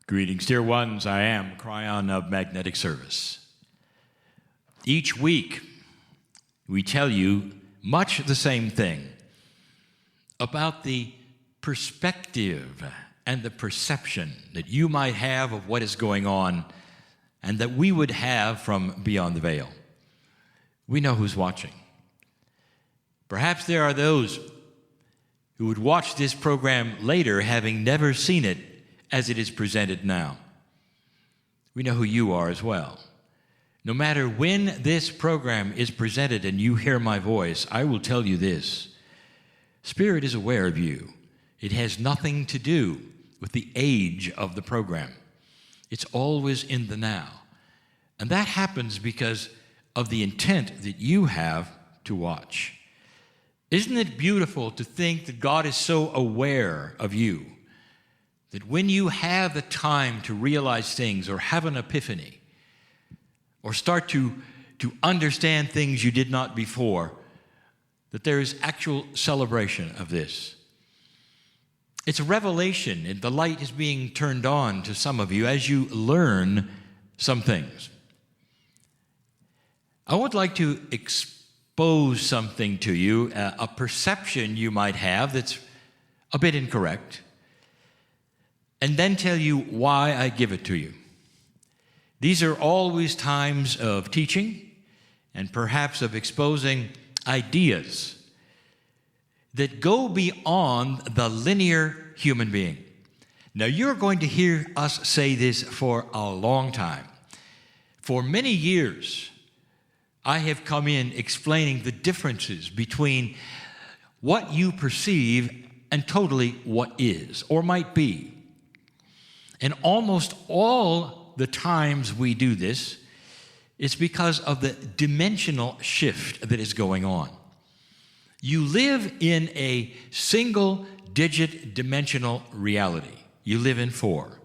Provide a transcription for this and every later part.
Greetings, dear ones. I am Kryon of Magnetic Service. Each week, we tell you much the same thing about the perspective and the perception that you might have of what is going on and that we would have from beyond the veil. We know who's watching. Perhaps there are those who would watch this program later having never seen it as it is presented now. We know who you are as well. No matter when this program is presented and you hear my voice, I will tell you this. Spirit is aware of you. It has nothing to do with the age of the program. It's always in the now. And that happens because of the intent that you have to watch. Isn't it beautiful to think that God is so aware of you that when you have the time to realize things or have an epiphany or start to understand things you did not before, that there is actual celebration of this? It's a revelation, and the light is being turned on to some of you as you learn some things. I would like to expose something to you, a perception you might have that's a bit incorrect, and then tell you why I give it to you. These are always times of teaching and perhaps of exposing ideas that go beyond the linear human being. Now, you're going to hear us say this for a long time. For many years, I have come in explaining the differences between what you perceive and totally what is or might be. And almost all the times we do this, it's because of the dimensional shift that is going on. You live in a single-digit dimensional reality. You live in 4.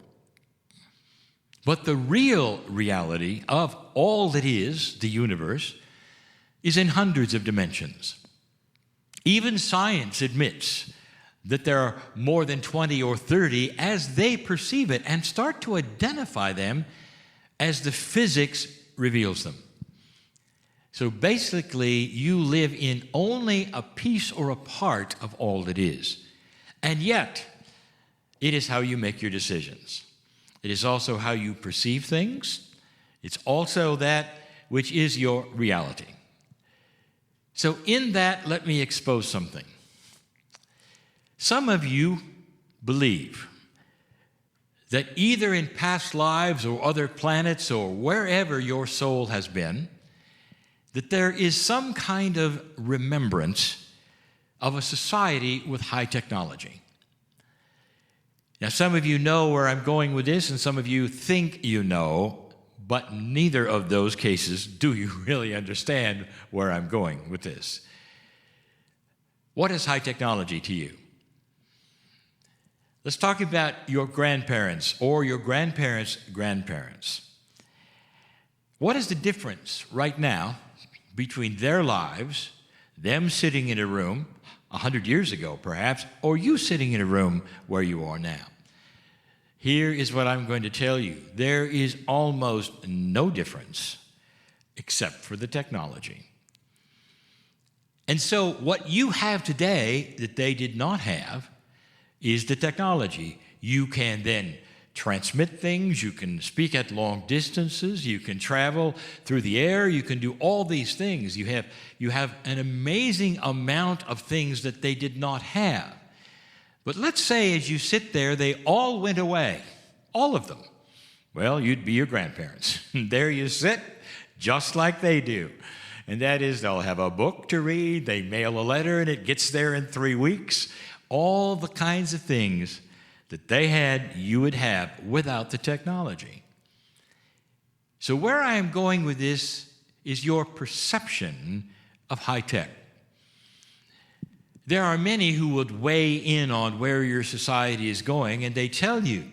But the real reality of all that is, the universe, is in hundreds of dimensions. Even science admits that there are more than 20 or 30 as they perceive it and start to identify them as the physics reveals them. So basically, you live in only a piece or a part of all that is. And yet, it is how you make your decisions. It is also how you perceive things. It's also that which is your reality. So in that, let me expose something. Some of you believe that either in past lives or other planets or wherever your soul has been, that there is some kind of remembrance of a society with high technology. Now, some of you know where I'm going with this, and some of you think you know, but neither of those cases do you really understand where I'm going with this. What is high technology to you? Let's talk about your grandparents or your grandparents' grandparents. What is the difference right now between their lives, them sitting in a room 100 years ago perhaps, or you sitting in a room where you are now? Here is what I'm going to tell you. There is almost no difference except for the technology. And so what you have today that they did not have is the technology. You can then transmit things, you can speak at long distances, you can travel through the air, you can do all these things. You have an amazing amount of things that they did not have. But let's say as you sit there, they all went away, all of them. Well, you'd be your grandparents. There you sit, just like they do. And that is, they'll have a book to read, they mail a letter, and it gets there in 3 weeks. All the kinds of things that they had, you would have without the technology. So where I am going with this is your perception of high tech. There are many who would weigh in on where your society is going, and they tell you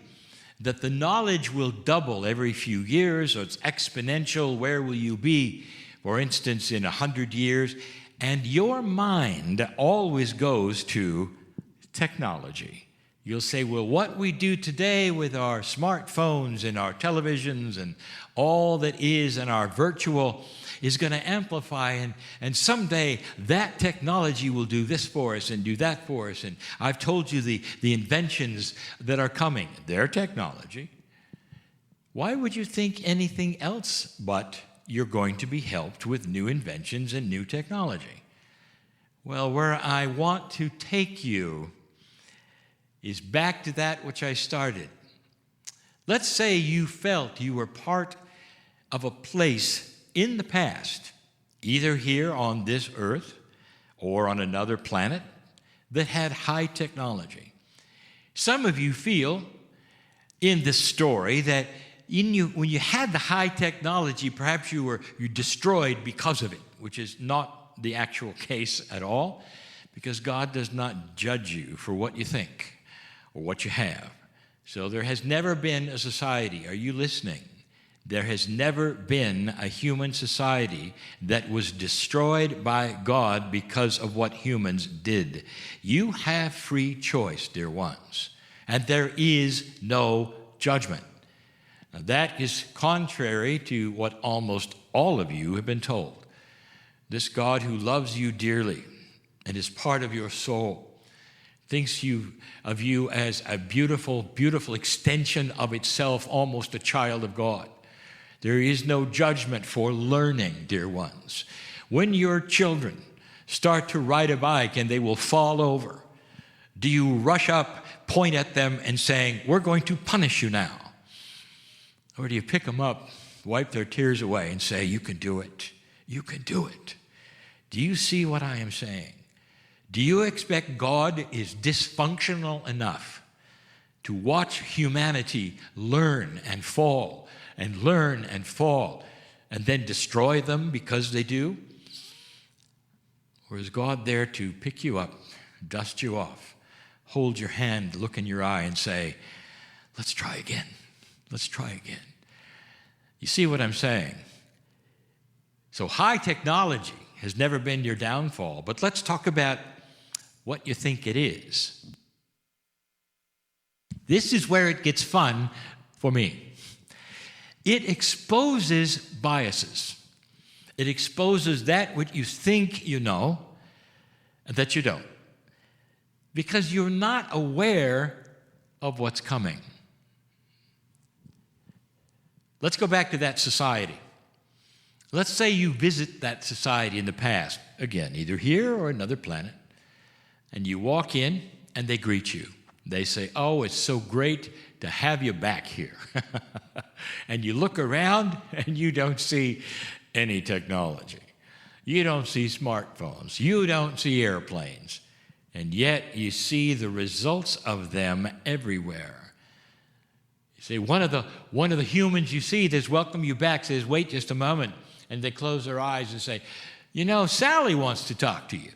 that the knowledge will double every few years, or it's exponential. Where will you be, for instance, in 100 years? And your mind always goes to technology. You'll say, well, what we do today with our smartphones and our televisions and all that is in our virtual is going to amplify, and someday that technology will do this for us and do that for us. And I've told you the inventions that are coming. They're technology. Why would you think anything else but you're going to be helped with new inventions and new technology? Well, where I want to take you is back to that which I started. Let's say you felt you were part of a place in the past, either here on this earth or on another planet, that had high technology. Some of you feel in this story that when you had the high technology, perhaps you were destroyed because of it, which is not the actual case at all, because God does not judge you for what you think or what you have. So there has never been a society, are you listening? There has never been a human society that was destroyed by God because of what humans did. You have free choice, dear ones, and there is no judgment. Now, that is contrary to what almost all of you have been told. This God who loves you dearly and is part of your soul thinks of you as a beautiful, beautiful extension of itself, almost a child of God. There is no judgment for learning, dear ones. When your children start to ride a bike and they will fall over, do you rush up, point at them, and saying, we're going to punish you now? Or do you pick them up, wipe their tears away, and say, you can do it. You can do it. Do you see what I am saying? Do you expect God is dysfunctional enough to watch humanity learn and fall and learn and fall and then destroy them because they do? Or is God there to pick you up, dust you off, hold your hand, look in your eye, and say, let's try again. Let's try again. You see what I'm saying? So high technology has never been your downfall, but let's talk about what you think it is. This is where it gets fun for me. It exposes biases. It exposes that which you think you know and that you don't, because you're not aware of what's coming. Let's go back to that society. Let's say you visit that society in the past, again, either here or another planet, and you walk in and they greet you. They say, oh, it's so great to have you back here. And you look around and you don't see any technology. You don't see smartphones. You don't see airplanes. And yet you see the results of them everywhere. You see, one of the humans you see that's welcome you back says, wait just a moment. And they close their eyes and say, you know, Sally wants to talk to you.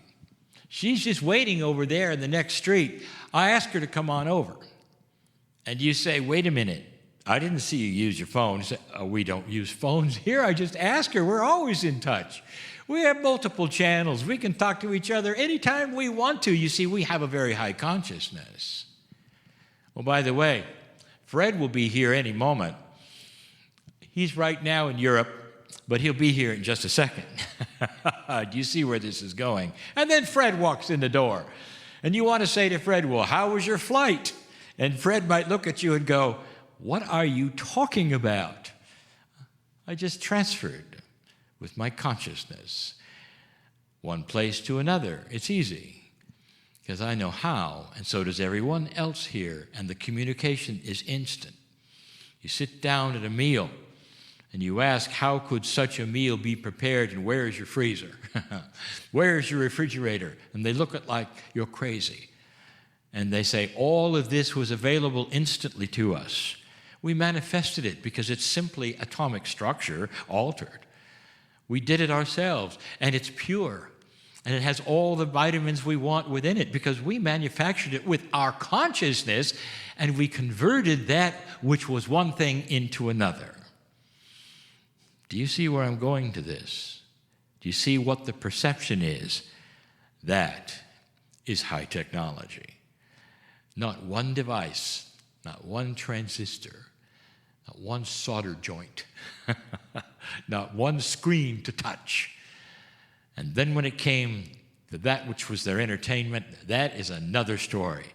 She's just waiting over there in the next street. I asked her to come on over. And you say, wait a minute. I didn't see you use your phone. You say, oh, we don't use phones here. I just asked her. We're always in touch. We have multiple channels. We can talk to each other anytime we want to. You see, we have a very high consciousness. Well, by the way, Fred will be here any moment. He's right now in Europe, but he'll be here in just a second. Do you see where this is going? And then Fred walks in the door. And you want to say to Fred, well, how was your flight? And Fred might look at you and go, what are you talking about? I just transferred with my consciousness one place to another. It's easy because I know how, and so does everyone else here, and the communication is instant. You sit down at a meal and you ask, how could such a meal be prepared, and where is your freezer? Where is your refrigerator? And they look at like you're crazy. And they say, all of this was available instantly to us. We manifested it because it's simply atomic structure altered. We did it ourselves, and it's pure. And it has all the vitamins we want within it because we manufactured it with our consciousness, and we converted that which was one thing into another. Do you see where I'm going to this? Do you see what the perception is? That is high technology. Not one device, not one transistor, not one solder joint, not one screen to touch. And then when it came to that which was their entertainment, that is another story.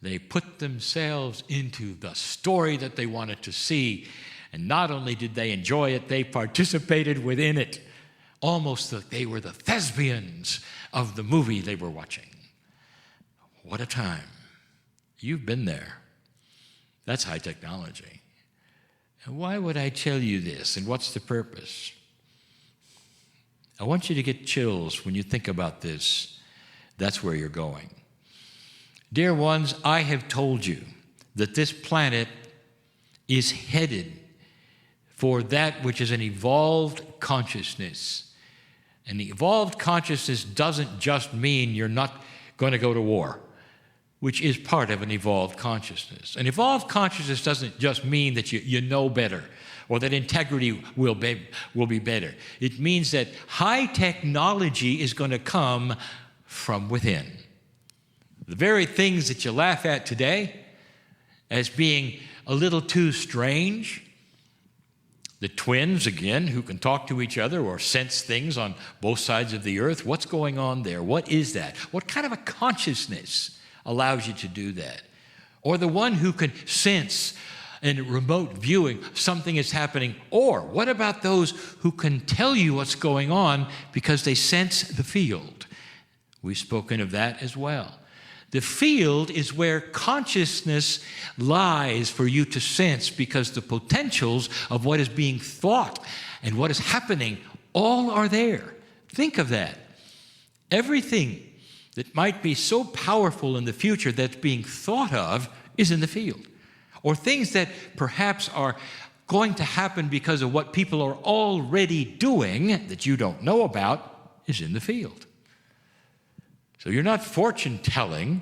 They put themselves into the story that they wanted to see, and not only did they enjoy it, they participated within it, almost like they were the thespians of the movie they were watching. What a time. You've been there. That's high technology. And why would I tell you this, and what's the purpose? I want you to get chills when you think about this. That's where you're going. Dear ones, I have told you that this planet is headed for that which is an evolved consciousness. And evolved consciousness doesn't just mean you're not going to go to war, which is part of an evolved consciousness. An evolved consciousness doesn't just mean that you know better or that integrity will be better. It means that high technology is going to come from within. The very things that you laugh at today as being a little too strange, the twins, again, who can talk to each other or sense things on both sides of the earth, what's going on there? What is that? What kind of a consciousness allows you to do that? Or the one who can sense in remote viewing something is happening. Or what about those who can tell you what's going on because they sense the field? We've spoken of that as well. The field is where consciousness lies for you to sense, because the potentials of what is being thought and what is happening all are there. Think of that. Everything that might be so powerful in the future that's being thought of is in the field. Or things that perhaps are going to happen because of what people are already doing that you don't know about is in the field. So you're not fortune-telling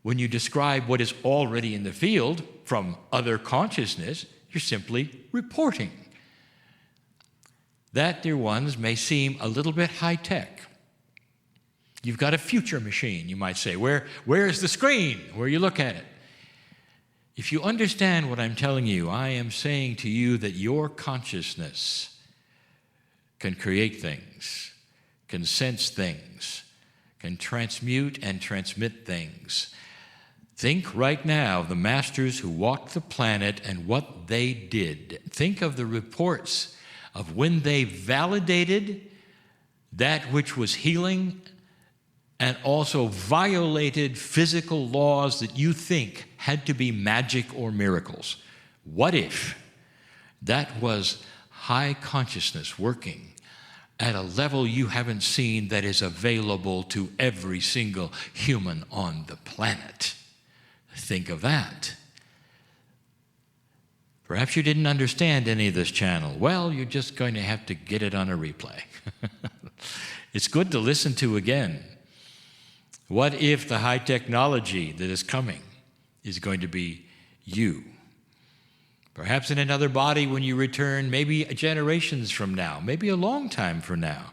when you describe what is already in the field from other consciousness. You're simply reporting. That, dear ones, may seem a little bit high-tech. You've got a future machine, you might say. Where is the screen where you look at it? If you understand what I'm telling you, I am saying to you that your consciousness can create things, can sense things, can transmute and transmit things. Think right now of the masters who walked the planet and what they did. Think of the reports of when they validated that which was healing and also violated physical laws that you think had to be magic or miracles. What if that was high consciousness working at a level you haven't seen that is available to every single human on the planet? Think of that. Perhaps you didn't understand any of this channel. Well, you're just going to have to get it on a replay. It's good to listen to again. What if the high technology that is coming is going to be you? Perhaps in another body when you return, maybe generations from now, maybe a long time from now,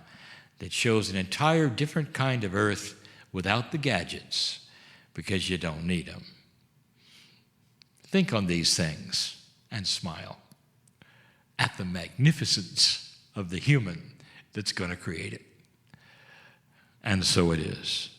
that shows an entire different kind of earth without the gadgets because you don't need them. Think on these things and smile at the magnificence of the human that's going to create it. And so it is.